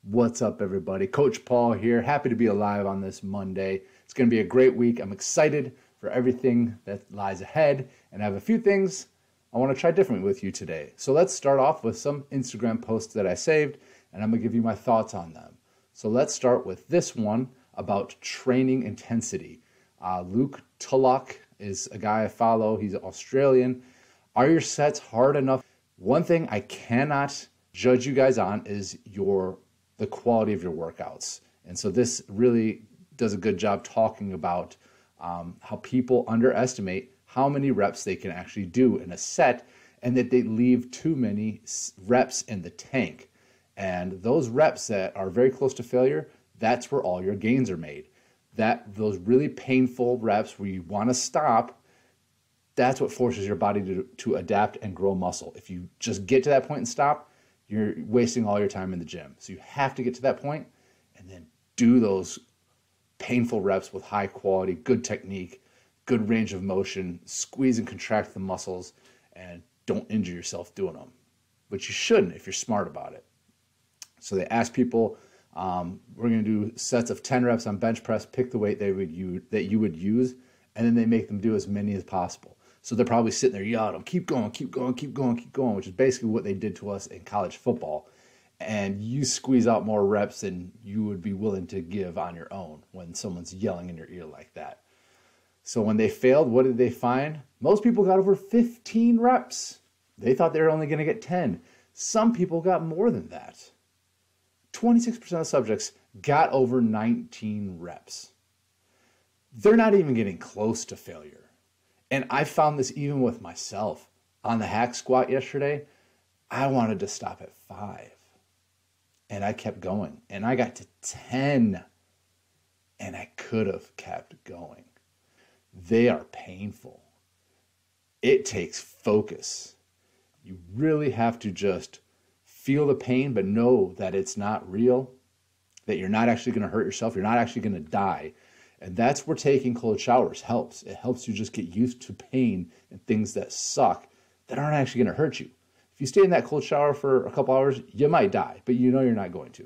What's up, everybody? Coach Paul here. Happy to be alive on this Monday. It's going to be a great week. I'm excited for everything that lies ahead, and I have a few things I want to try differently with you today. So let's start off with some Instagram posts that I saved, and I'm going to give you my thoughts on them. So let's start with this one about training intensity. Luke Tulloch is a guy I follow. He's Australian. Are your sets hard enough? One thing I cannot judge you guys on is the quality of your workouts. And so this really does a good job talking about how people underestimate how many reps they can actually do in a set, and that they leave too many reps in the tank. And those reps that are very close to failure, that's where all your gains are made. Those really painful reps where you want to stop, that's what forces your body to adapt and grow muscle. If you just get to that point and stop, you're wasting all your time in the gym. So you have to get to that point and then do those painful reps with high quality, good technique, good range of motion, squeeze and contract the muscles, and don't injure yourself doing them. But you shouldn't if you're smart about it. So they ask people, we're going to do sets of 10 reps on bench press, pick the weight that you would use, and then they make them do as many as possible. So they're probably sitting there yelling, keep going, keep going, keep going, keep going, which is basically what they did to us in college football. And you squeeze out more reps than you would be willing to give on your own when someone's yelling in your ear like that. So when they failed, what did they find? Most people got over 15 reps. They thought they were only going to get 10. Some people got more than that. 26% of subjects got over 19 reps. They're not even getting close to failure. And I found this even with myself. On the hack squat yesterday, I wanted to stop at 5. And I kept going. And I got to 10. And I could have kept going. They are painful. It takes focus. You really have to just feel the pain, but know that it's not real, that you're not actually going to hurt yourself. You're not actually going to die. And that's where taking cold showers helps. It helps you just get used to pain and things that suck that aren't actually going to hurt you. If you stay in that cold shower for a couple hours, you might die, but you know you're not going to.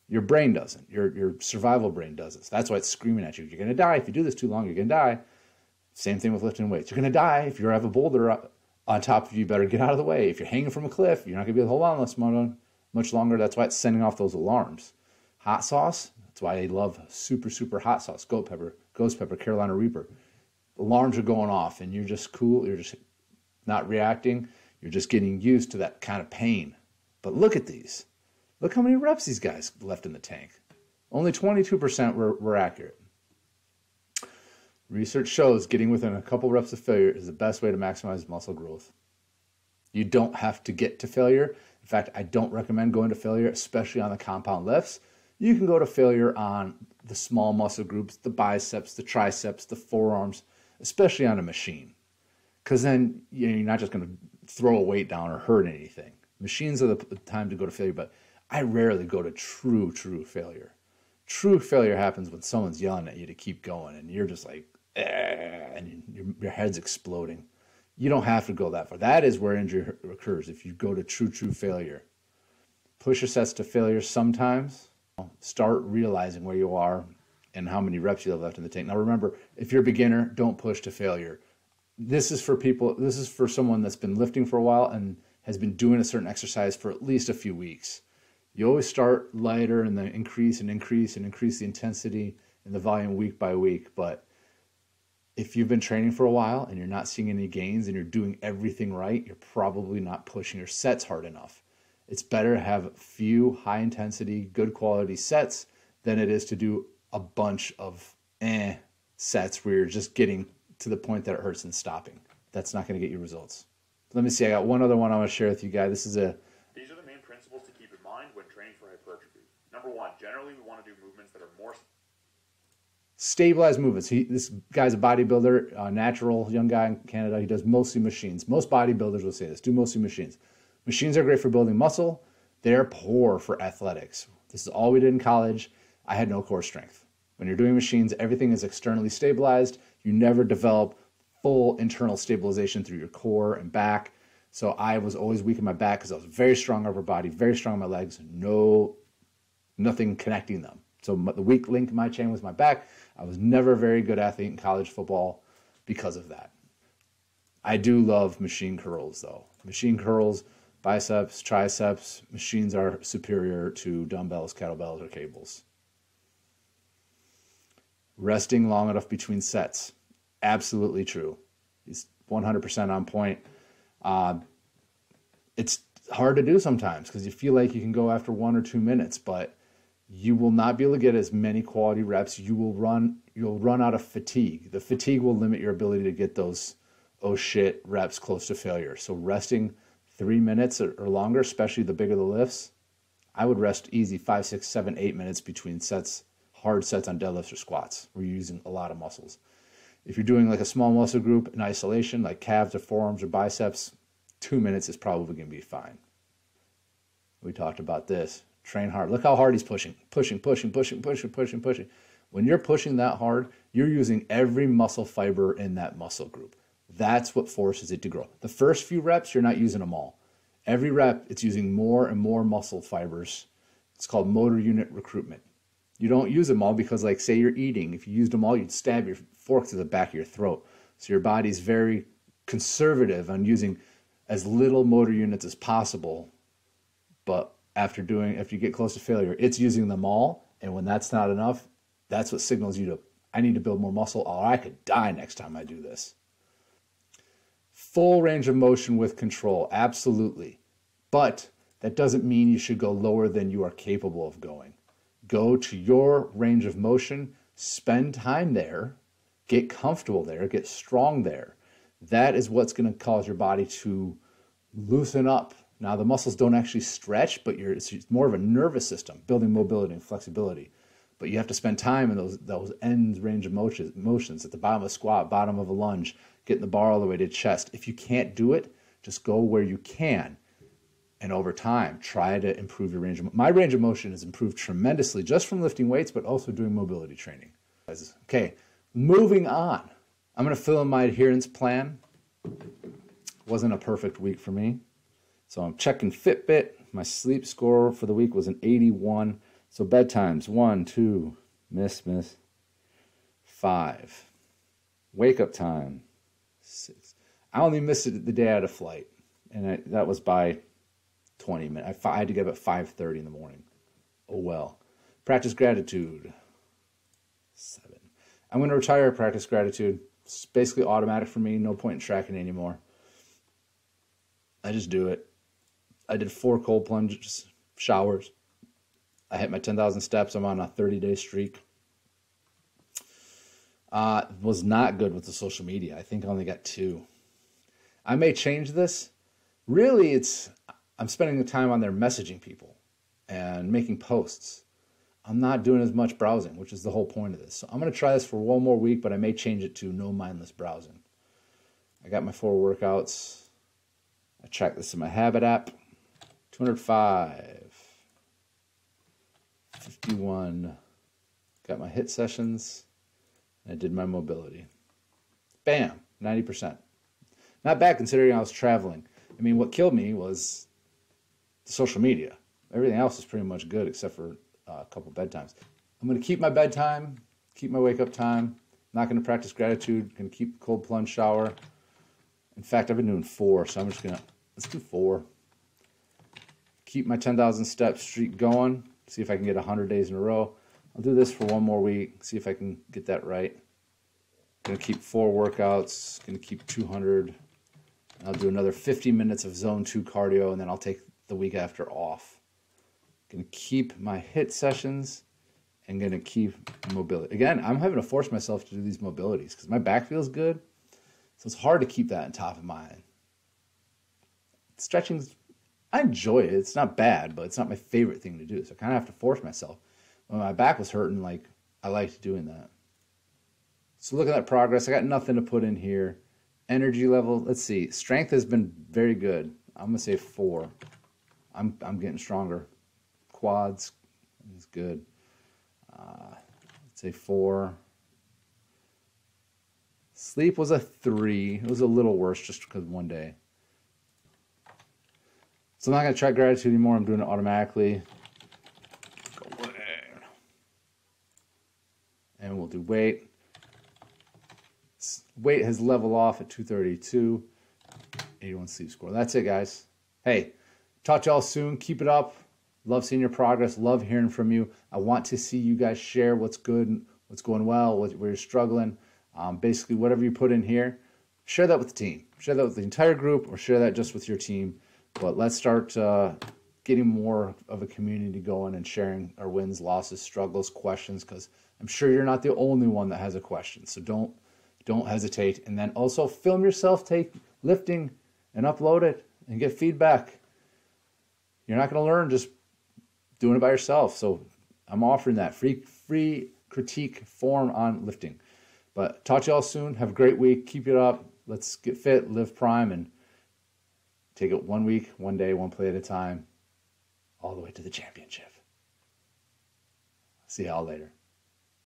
Your brain doesn't. Your survival brain doesn't. So that's why it's screaming at you. You're going to die. If you do this too long, you're going to die. Same thing with lifting weights. You're going to die. If you have a boulder on top of you, you better get out of the way. If you're hanging from a cliff, you're not going to be able to hold on much longer. That's why it's sending off those alarms. Hot sauce, that's why they love super, super hot sauce, ghost pepper, Carolina Reaper. Alarms are going off and you're just cool. You're just not reacting. You're just getting used to that kind of pain. But look at these. Look how many reps these guys left in the tank. Only 22% were accurate. Research shows getting within a couple reps of failure is the best way to maximize muscle growth. You don't have to get to failure. In fact, I don't recommend going to failure, especially on the compound lifts. You can go to failure on the small muscle groups, the biceps, the triceps, the forearms, especially on a machine. Because then you're not just going to throw a weight down or hurt anything. Machines are the time to go to failure, but I rarely go to true failure. True failure happens when someone's yelling at you to keep going and you're just like, and your head's exploding. You don't have to go that far. That is where injury occurs if you go to true failure. Push your sets to failure sometimes. Start realizing where you are and how many reps you have left in the tank. Now remember, if you're a beginner, don't push to failure. This is for someone that's been lifting for a while and has been doing a certain exercise for at least a few weeks. You always start lighter and then increase the intensity and the volume week by week. But if you've been training for a while and you're not seeing any gains and you're doing everything right, you're probably not pushing your sets hard enough. It's better to have few high intensity, good quality sets than it is to do a bunch of sets where you're just getting to the point that it hurts and stopping. That's not going to get you results. Let me see. I got one other one I want to share with you guys. These are the main principles to keep in mind when training for hypertrophy. Number one, generally we want to do movements that are more stabilized movements. This guy's a bodybuilder, natural, young guy in Canada. He does mostly machines. Most bodybuilders will say this, do mostly machines. Machines are great for building muscle. They're poor for athletics. This is all we did in college. I had no core strength. When you're doing machines, everything is externally stabilized. You never develop full internal stabilization through your core and back. So I was always weak in my back because I was very strong upper body, very strong in my legs, no nothing connecting them. So the weak link in my chain was my back. I was never a very good athlete in college football because of that. I do love machine curls though. Machine curls, biceps, triceps, machines are superior to dumbbells, kettlebells, or cables. Resting long enough between sets. Absolutely true. He's 100% on point. It's hard to do sometimes because you feel like you can go after 1 or 2 minutes, but you will not be able to get as many quality reps. You'll run out of fatigue. The fatigue will limit your ability to get those oh shit reps close to failure. So resting 3 minutes or longer, especially the bigger the lifts, I would rest easy 5, 6, 7, 8 minutes between sets, hard sets on deadlifts or squats where you're using a lot of muscles. If you're doing like a small muscle group in isolation, like calves or forearms or biceps, 2 minutes is probably going to be fine. We talked about this. Train hard. Look how hard he's pushing. Pushing. When you're pushing that hard, you're using every muscle fiber in that muscle group. That's what forces it to grow. The first few reps, you're not using them all. Every rep, it's using more and more muscle fibers. It's called motor unit recruitment. You don't use them all because, like, say you're eating. If you used them all, you'd stab your fork to the back of your throat. So your body's very conservative on using as little motor units as possible. But after you get close to failure, it's using them all. And when that's not enough, that's what signals you to, I need to build more muscle or I could die next time I do this. Full range of motion with control, absolutely. But that doesn't mean you should go lower than you are capable of going. Go to your range of motion, spend time there, get comfortable there, get strong there. That is what's going to cause your body to loosen up. Now, the muscles don't actually stretch, but it's more of a nervous system, building mobility and flexibility. But you have to spend time in those end range of motions at the bottom of a squat, bottom of a lunge, getting the bar all the way to chest. If you can't do it, just go where you can. And over time, try to improve your range of motion. My range of motion has improved tremendously just from lifting weights, but also doing mobility training. Okay, moving on. I'm going to fill in my adherence plan. Wasn't a perfect week for me. So I'm checking Fitbit. My sleep score for the week was an 81. So bedtimes, 1, 2, miss, 5. Wake up time, 6. I only missed it the day I had a flight, and that was by 20 minutes. I had to get up at 5:30 in the morning. Oh well. Practice gratitude, 7. I'm going to retire practice gratitude. It's basically automatic for me. No point in tracking it anymore. I just do it. I did 4 cold plunges, showers. I hit my 10,000 steps. I'm on a 30-day streak. Was not good with the social media. I think I only got 2. I may change this. Really, I'm spending the time on there messaging people and making posts. I'm not doing as much browsing, which is the whole point of this. So I'm going to try this for 1 more week, but I may change it to no mindless browsing. I got my 4 workouts. I tracked this in my Habit app. 205, 51, got my HIIT sessions, and I did my mobility. Bam, 90%. Not bad considering I was traveling. I mean, what killed me was the social media. Everything else is pretty much good except for a couple bedtimes. I'm going to keep my bedtime, keep my wake up time. I'm not going to practice gratitude. Going to keep the cold plunge shower. In fact, I've been doing 4, so I'm just going to, let's do 4. Keep my 10,000 step streak going. See if I can get 100 days in a row. I'll do this for 1 more week. See if I can get that right. Gonna keep 4 workouts. Gonna keep 200. I'll do another 50 minutes of zone 2 cardio, and then I'll take the week after off. Gonna keep my HIIT sessions and gonna keep mobility. Again, I'm having to force myself to do these mobilities because my back feels good. So it's hard to keep that on top of mind. Stretching's, I enjoy it. It's not bad, but it's not my favorite thing to do. So I kind of have to force myself. When my back was hurting, I liked doing that. So look at that progress. I got nothing to put in here. Energy level, let's see. Strength has been very good. I'm going to say 4. I'm getting stronger. Quads is good. Let's say 4. Sleep was a 3. It was a little worse just because one day. So I'm not going to track gratitude anymore. I'm doing it automatically. Go we'll do weight. Weight has leveled off at 232. 81 sleep score. That's it, guys. Hey, talk to y'all soon. Keep it up. Love seeing your progress. Love hearing from you. I want to see you guys share what's good, what's going well, where you're struggling. Basically, whatever you put in here, share that with the team. Share that with the entire group or share that just with your team. But let's start getting more of a community going and sharing our wins, losses, struggles, questions, because I'm sure you're not the only one that has a question. So don't hesitate. And then also film yourself lifting and upload it and get feedback. You're not going to learn just doing it by yourself. So I'm offering that free critique form on lifting. But talk to y'all soon. Have a great week. Keep it up. Let's get fit, live prime, and take it 1 week, 1 day, 1 play at a time, all the way to the championship. See y'all later.